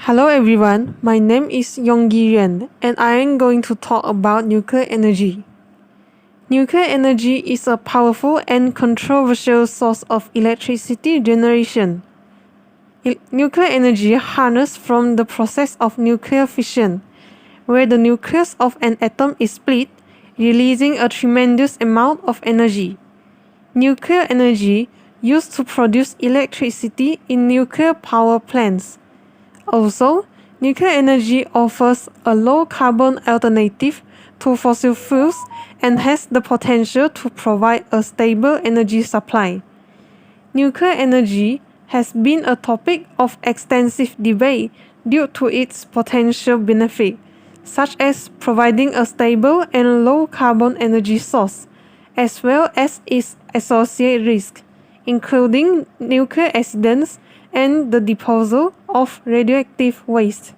Hello everyone, my name is Yonggi Yuan and I am going to talk about nuclear energy. Nuclear energy is a powerful and controversial source of electricity generation. Nuclear energy harnessed from the process of nuclear fission, where the nucleus of an atom is split, releasing a tremendous amount of energy. Nuclear energy used to produce electricity in nuclear power plants. Also, nuclear energy offers a low-carbon alternative to fossil fuels and has the potential to provide a stable energy supply. Nuclear energy has been a topic of extensive debate due to its potential benefit, such as providing a stable and low-carbon energy source, as well as its associated risks, including nuclear accidents and the disposal of radioactive waste.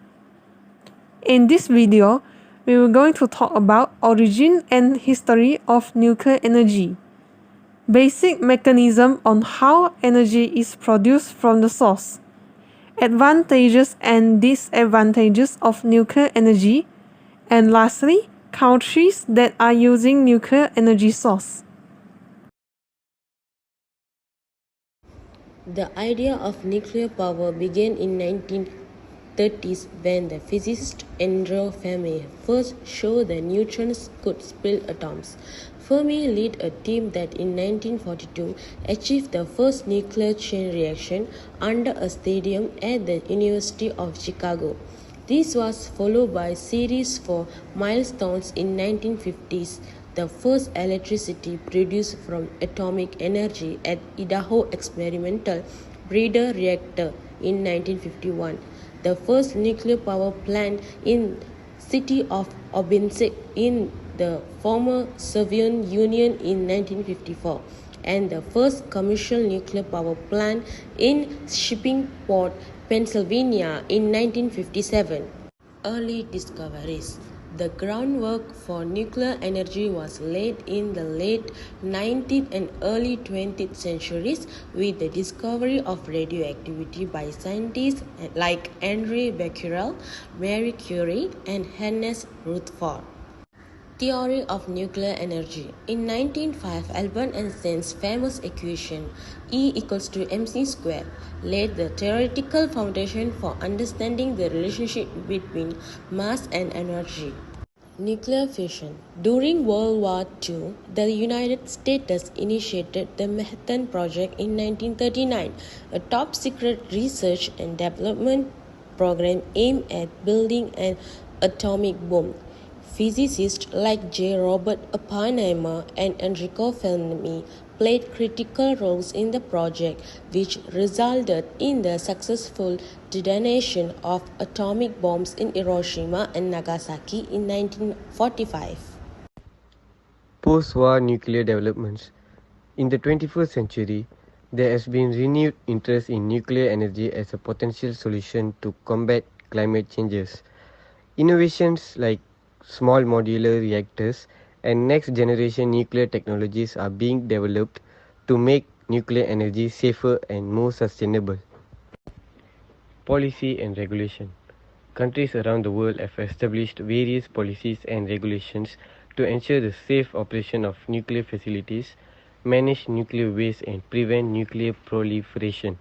In this video, we are going to talk about origin and history of nuclear energy, basic mechanism on how energy is produced from the source, advantages and disadvantages of nuclear energy, and lastly, countries that are using nuclear energy source. The idea of nuclear power began in 1930s when the physicist Andrew Fermi first showed that neutrons could split atoms. Fermi led a team that in 1942 achieved the first nuclear chain reaction under a stadium at the University of Chicago. This was followed by a series of milestones in 1950s. The first electricity produced from atomic energy at Idaho Experimental Breeder Reactor in 1951. The first nuclear power plant in city of Obinsk in the former Soviet Union in 1954, and the first commercial nuclear power plant in Shippingport, Pennsylvania in 1957. Early discoveries. The groundwork for nuclear energy was laid in the late 19th and early 20th centuries with the discovery of radioactivity by scientists like Henri Becquerel, Marie Curie, and Hannes Rutherford. Theory of nuclear energy. In 1905, Albert Einstein's famous equation E equals to mc squared laid the theoretical foundation for understanding the relationship between mass and energy. Nuclear fission. During World War II, the United States initiated the Manhattan Project in 1939, a top-secret research and development program aimed at building an atomic bomb. Physicists like J. Robert Oppenheimer and Enrico Fermi played critical roles in the project, which resulted in the successful detonation of atomic bombs in Hiroshima and Nagasaki in 1945. Post-war nuclear developments. In the 21st century, there has been renewed interest in nuclear energy as a potential solution to combat climate changes. Innovations like small modular reactors and next-generation nuclear technologies are being developed to make nuclear energy safer and more sustainable. Policy and regulation. Countries around the world have established various policies and regulations to ensure the safe operation of nuclear facilities, manage nuclear waste, and prevent nuclear proliferation.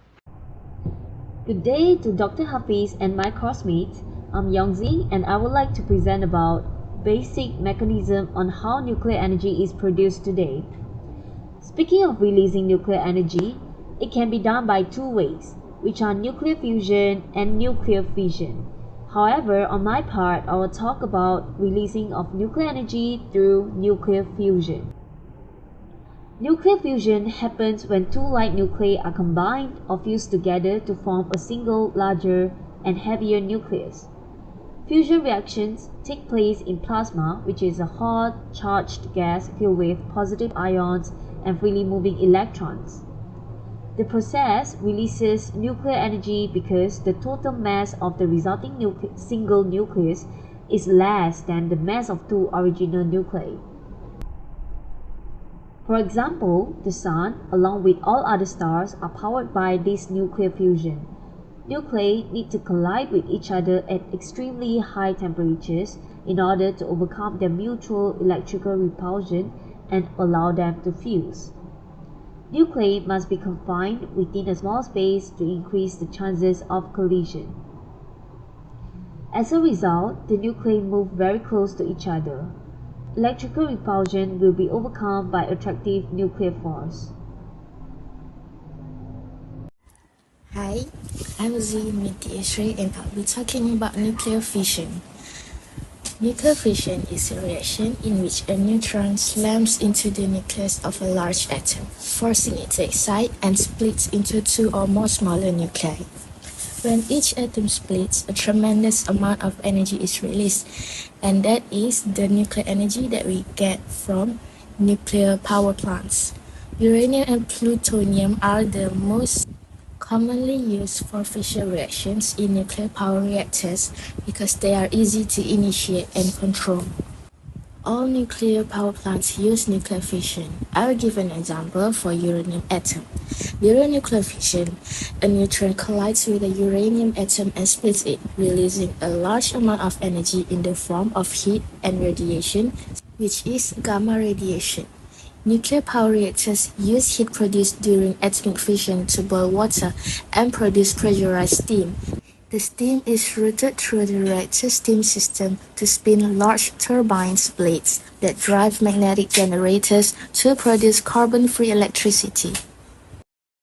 Good day to Dr. Hafiz and my classmates. I'm Yongzi and I would like to present about basic mechanism on how nuclear energy is produced today. Speaking of releasing nuclear energy, it can be done by two ways, which are nuclear fusion and nuclear fission. However, on my part, I will talk about releasing of nuclear energy through nuclear fusion. Nuclear fusion happens when two light nuclei are combined or fused together to form a single larger and heavier nucleus. Fusion reactions take place in plasma, which is a hot, charged gas filled with positive ions and freely moving electrons. The process releases nuclear energy because the total mass of the resulting single nucleus is less than the mass of two original nuclei. For example, the Sun, along with all other stars, are powered by this nuclear fusion. Nuclei need to collide with each other at extremely high temperatures in order to overcome their mutual electrical repulsion and allow them to fuse. Nuclei must be confined within a small space to increase the chances of collision. As a result, the nuclei move very close to each other. Electrical repulsion will be overcome by attractive nuclear force. Hi, I'm Z Mithiesri and I'll be talking about nuclear fission. Nuclear fission is a reaction in which a neutron slams into the nucleus of a large atom, forcing it to excite and splits into two or more smaller nuclei. When each atom splits, a tremendous amount of energy is released, and that is the nuclear energy that we get from nuclear power plants. Uranium and plutonium are the most commonly used for fission reactions in nuclear power reactors because they are easy to initiate and control. All nuclear power plants use nuclear fission. I will give an example for uranium atom. During nuclear fission, a neutron collides with a uranium atom and splits it, releasing a large amount of energy in the form of heat and radiation, which is gamma radiation. Nuclear power reactors use heat produced during atomic fission to boil water and produce pressurized steam. The steam is routed through the reactor steam system to spin large turbines blades that drive magnetic generators to produce carbon-free electricity.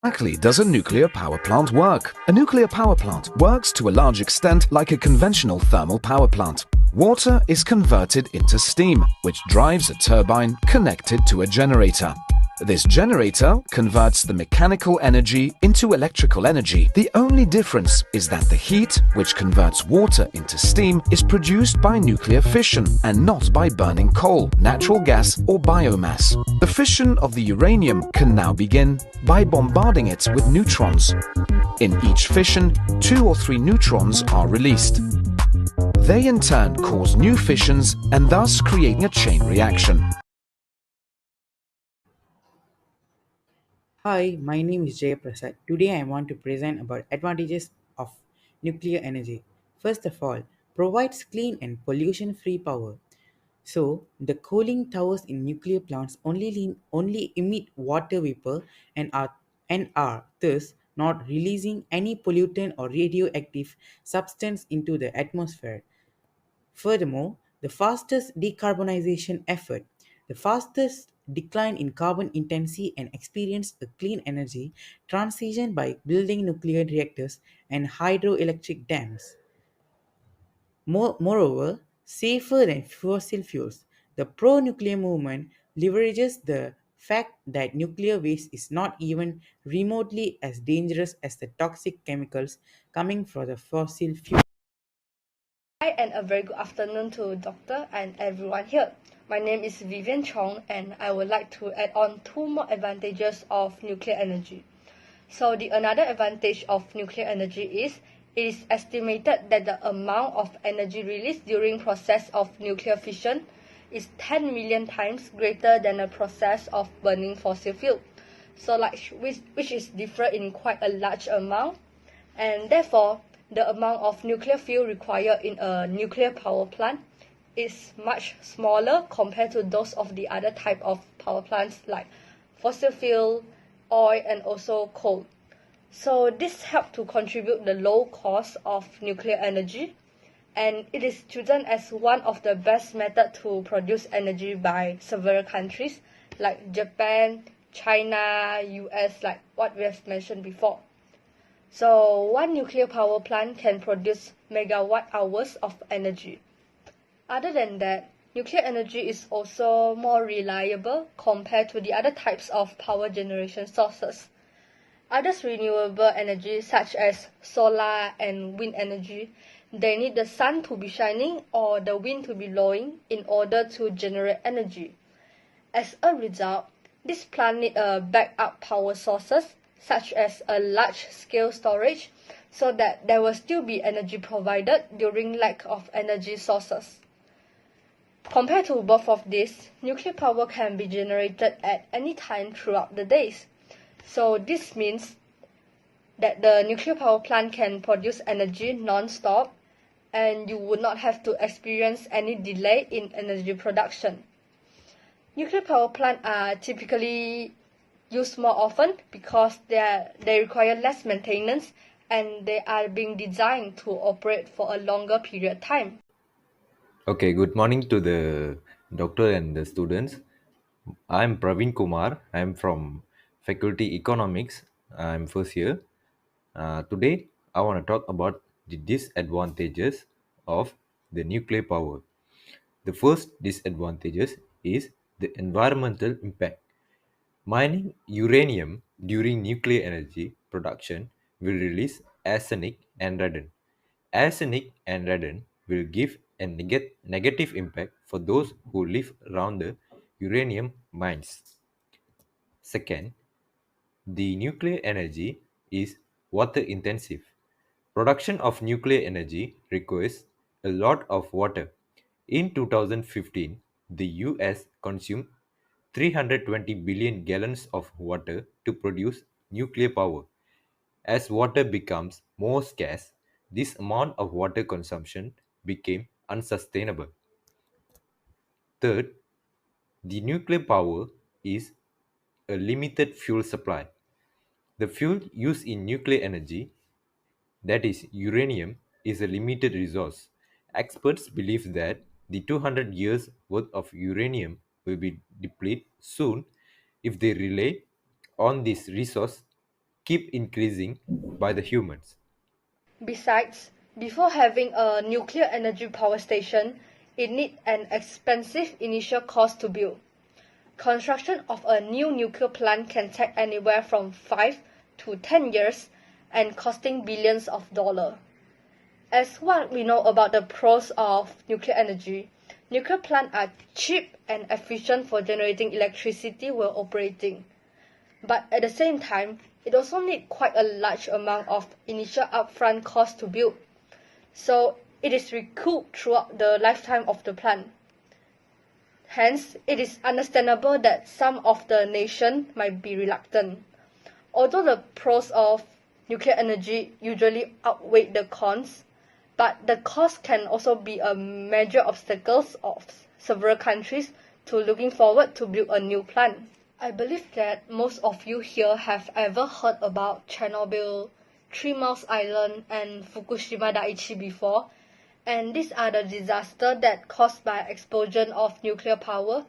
Exactly does a nuclear power plant work? A nuclear power plant works to a large extent like a conventional thermal power plant. Water is converted into steam, which drives a turbine connected to a generator. This generator converts the mechanical energy into electrical energy. The only difference is that the heat, which converts water into steam, is produced by nuclear fission and not by burning coal, natural gas or biomass. The fission of the uranium can now begin by bombarding it with neutrons. In each fission, 2 or 3 neutrons are released. They in turn cause new fissions and thus creating a chain reaction. Hi, my name is Jay Prasad. Today I want to present about advantages of nuclear energy. First of all, provides clean and pollution-free power. So, the cooling towers in nuclear plants only emit water vapor and are thus not releasing any pollutant or radioactive substance into the atmosphere. Furthermore, the fastest decarbonization effort, the fastest decline in carbon intensity and experience a clean energy transition by building nuclear reactors and hydroelectric dams. Moreover, safer than fossil fuels, the pro nuclear movement leverages the fact that nuclear waste is not even remotely as dangerous as the toxic chemicals coming from the fossil fuel. Hi and a very good afternoon to Doctor and everyone here. My name is Vivian Chong and I would like to add on 2 more advantages of nuclear energy. So the another advantage of nuclear energy is it is estimated that the amount of energy released during process of nuclear fission is 10 million times greater than the process of burning fossil fuel. So which is different in quite a large amount, and therefore the amount of nuclear fuel required in a nuclear power plant is much smaller compared to those of the other type of power plants like fossil fuel, oil and also coal. So this helps to contribute the low cost of nuclear energy, and it is chosen as one of the best method to produce energy by several countries like Japan, China, US, like what we have mentioned before. So one nuclear power plant can produce megawatt hours of energy. Other than that, nuclear energy is also more reliable compared to the other types of power generation sources. Other renewable energy such as solar and wind energy, they need the sun to be shining or the wind to be blowing in order to generate energy. As a result, this plant need a backup power sources such as a large-scale storage so that there will still be energy provided during lack of energy sources. Compared to both of these, nuclear power can be generated at any time throughout the days. So this means that the nuclear power plant can produce energy non-stop and you would not have to experience any delay in energy production. Nuclear power plants are typically used more often because they require less maintenance and they are being designed to operate for a longer period of time. Okay, good morning to the doctor and the students. I'm Praveen Kumar. I'm from Faculty Economics. I'm first year. Today, I want to talk about the disadvantages of the nuclear power. The first disadvantages is the environmental impact. Mining uranium during nuclear energy production will release arsenic and radon. Arsenic and radon will give a negative impact for those who live around the uranium mines. Second, the nuclear energy is water intensive. Production of nuclear energy requires a lot of water. In 2015, the US consumed 320 billion gallons of water to produce nuclear power. As water becomes more scarce, this amount of water consumption became unsustainable. Third, the nuclear power is a limited fuel supply. The fuel used in nuclear energy, that is uranium, is a limited resource. Experts believe that the 200 years worth of uranium will be depleted soon if they rely on this resource keep increasing by the humans. Besides, before having a nuclear energy power station, it needs an expensive initial cost to build. Construction of a new nuclear plant can take anywhere from 5 to 10 years and costing billions of dollars. As what we know about the pros of nuclear energy, nuclear plants are cheap and efficient for generating electricity while operating. But at the same time, it also needs quite a large amount of initial upfront cost to build. So it is recouped throughout the lifetime of the plant. Hence, it is understandable that some of the nation might be reluctant. Although the pros of nuclear energy usually outweigh the cons, but the cost can also be a major obstacle of several countries to looking forward to build a new plant. I believe that most of you here have ever heard about Chernobyl, Three Mile Island, and Fukushima Daiichi before, and these are the disasters that caused by explosion of nuclear power,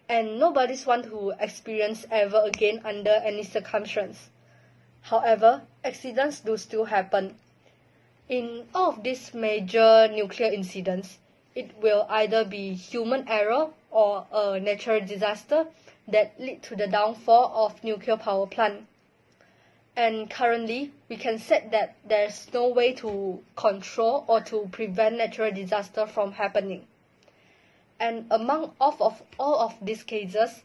and nobody's want to experience ever again under any circumstance. However, accidents do still happen. In all of these major nuclear incidents, it will either be human error or a natural disaster that lead to the downfall of nuclear power plant. And currently, we can say that there's no way to control or to prevent natural disaster from happening. And among all of these cases,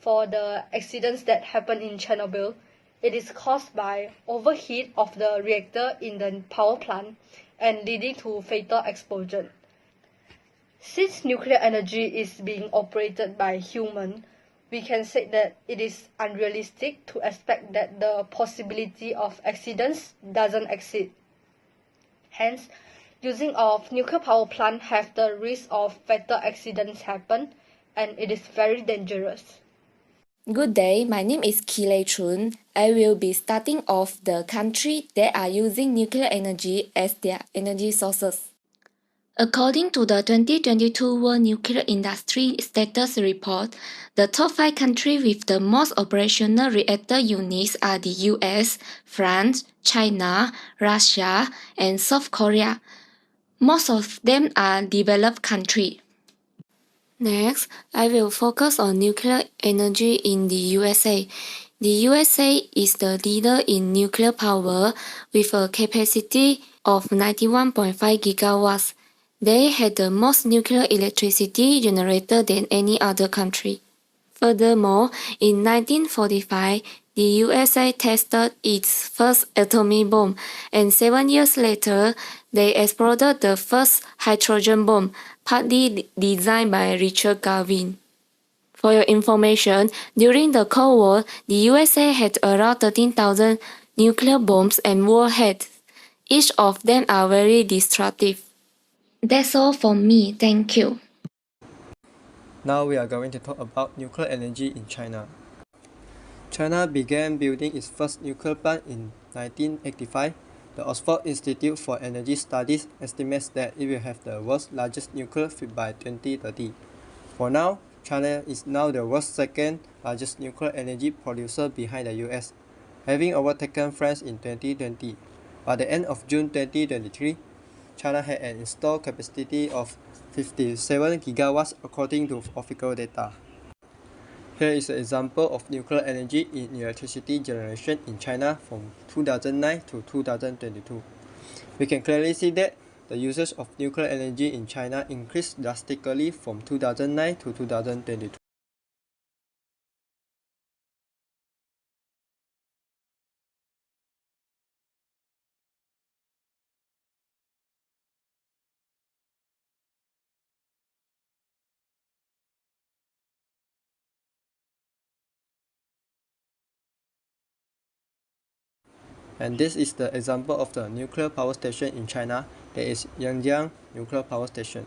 for the accidents that happened in Chernobyl, it is caused by overheat of the reactor in the power plant and leading to fatal explosion. Since nuclear energy is being operated by humans, we can say that it is unrealistic to expect that the possibility of accidents doesn't exist. Hence, using of nuclear power plant have the risk of fatal accidents happen, and it is very dangerous. Good day, my name is Kile Chun. I will be starting off the country that are using nuclear energy as their energy sources. According to the 2022 World Nuclear Industry Status Report, the top 5 countries with the most operational reactor units are the US, France, China, Russia, and South Korea. Most of them are developed countries. Next, I will focus on nuclear energy in the USA. The USA is the leader in nuclear power with a capacity of 91.5 gigawatts. They had the most nuclear electricity generated than any other country. Furthermore, in 1945, the USA tested its first atomic bomb, and 7 years later, they exploded the first hydrogen bomb, partly designed by Richard Garvin. For your information, during the Cold War, the USA had around 13,000 nuclear bombs and warheads. Each of them are very destructive. That's all from me, thank you. Now we are going to talk about nuclear energy in China. China began building its first nuclear plant in 1985. The Oxford Institute for Energy Studies estimates that it will have the world's largest nuclear fleet by 2030. For now, China is now the world's second largest nuclear energy producer behind the US, having overtaken France in 2020. By the end of June 2023, China had an installed capacity of 57 gigawatts according to official data. Here is an example of nuclear energy in electricity generation in China from 2009 to 2022. We can clearly see that the usage of nuclear energy in China increased drastically from 2009 to 2022. And this is the example of the nuclear power station in China, that is Yangjiang Nuclear Power Station.